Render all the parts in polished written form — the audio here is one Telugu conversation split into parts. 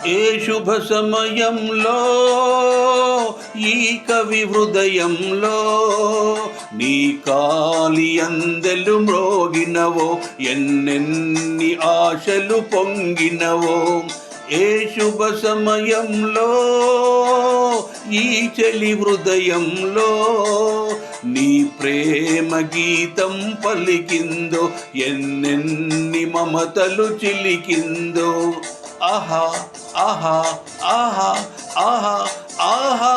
ఏ శుభ సమయంలో ఈ కవి హృదయంలో నీ కాలి అందెలు మ్రోగినవో, ఎన్నెన్ని ఆశలు పొంగినవో. ఏ శుభ సమయంలో ఈ చెలి హృదయంలో నీ ప్రేమ గీతం పలికిందో, ఎన్నెన్ని మమతలు చిలికిందో. ఆహా ఆహా ఆహా ఆహా ఆహా.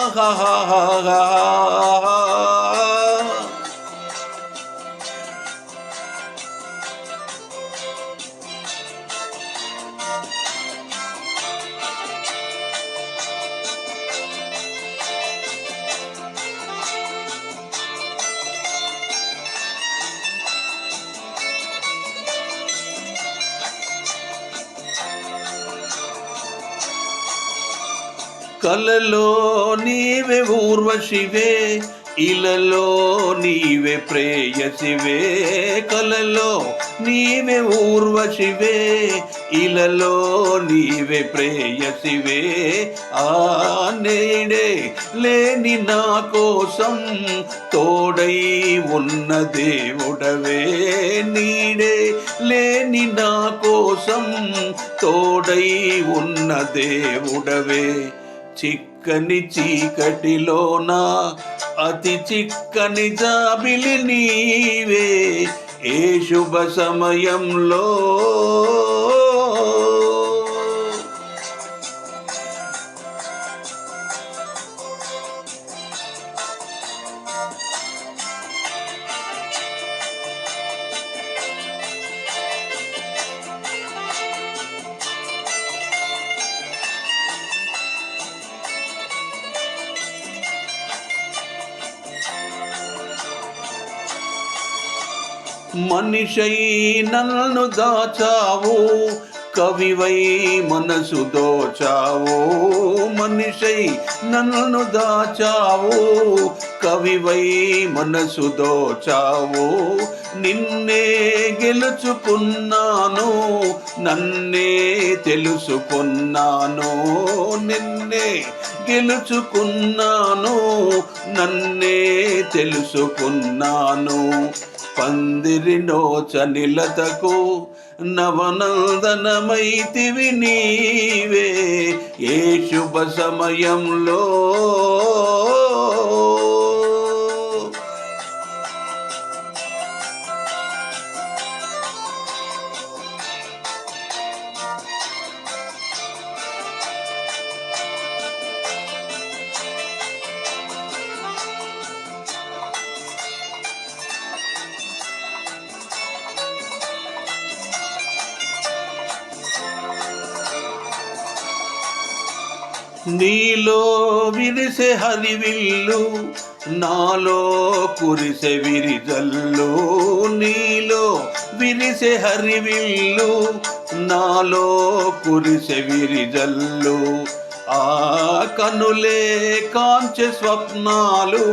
కలలో నీవే ఊర్వశివే, ఇలలో నీవే ప్రేయసివే. కలలో నీవే ఊర్వశివే, ఇలలో నీవే ప్రేయసివే. ఆ నేడే లేని నా కోసం తోడై ఉన్న దేవుడవే. నీడే లేని నా కోసం తోడై ఉన్న దేవుడవే. చిక్కని చీకటిలోన అతి చిక్కని జాబిలి నీవే. ఏ శుభ సమయంలో మనిషై నన్ను దాచావు, కవివై మనసు దోచావు. మనిషై నన్ను దాచావు, కవివై మనసు దోచావు. నిన్నే గెలుచుకున్నాను, నన్నే తెలుసుకున్నాను. నిన్నే గెలుచుకున్నాను, నన్నే తెలుసుకున్నాను. పందిరి నోచనిలతకు నవనందనమైతివి నీవే. ఏ శుభ సమయంలో నీలో విరిసే హరివిల్లు, నాలో కురిసే విరిజల్లు. నీలో విరిసే హరివిల్లు, నాలో కురిసే విరిజల్లు. ఆ కనులే కాంచె స్వప్నాలు,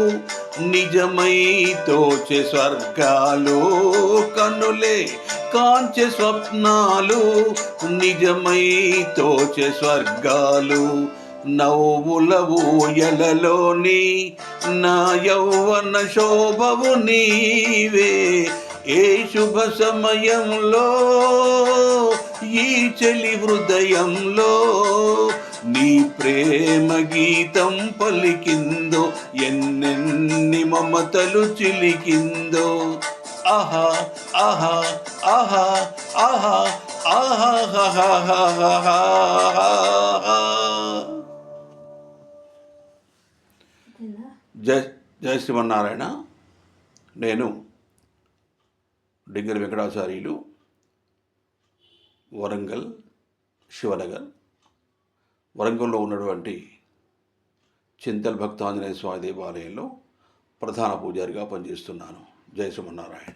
నిజమై తోచె స్వర్గాలు. కనులే కాంచె స్వప్నాలు, నిజమై తోచె స్వర్గాలు. నవ్వుల ఊయలలోని నా యౌవన శోభవు నీవే. ఏ శుభ సమయంలో ఈ చెలి హృదయంలో నీ ప్రేమ గీతం పలికిందో, ఎన్నెన్ని మమతలు చిలికిందో. ఆహా ఆహా ఆహా ఆహా ఆహా. జయ శ్రీమన్నారాయణ. నేను డింగరి వెంకటాచార్యులు, వరంగల్ శివనగర్. వరంగల్లో ఉన్నటువంటి చింతల్ భక్తాంజనేయ స్వామి దేవాలయంలో ప్రధాన పూజారిగా పనిచేస్తున్నాను. జయ శ్రీమన్నారాయణ.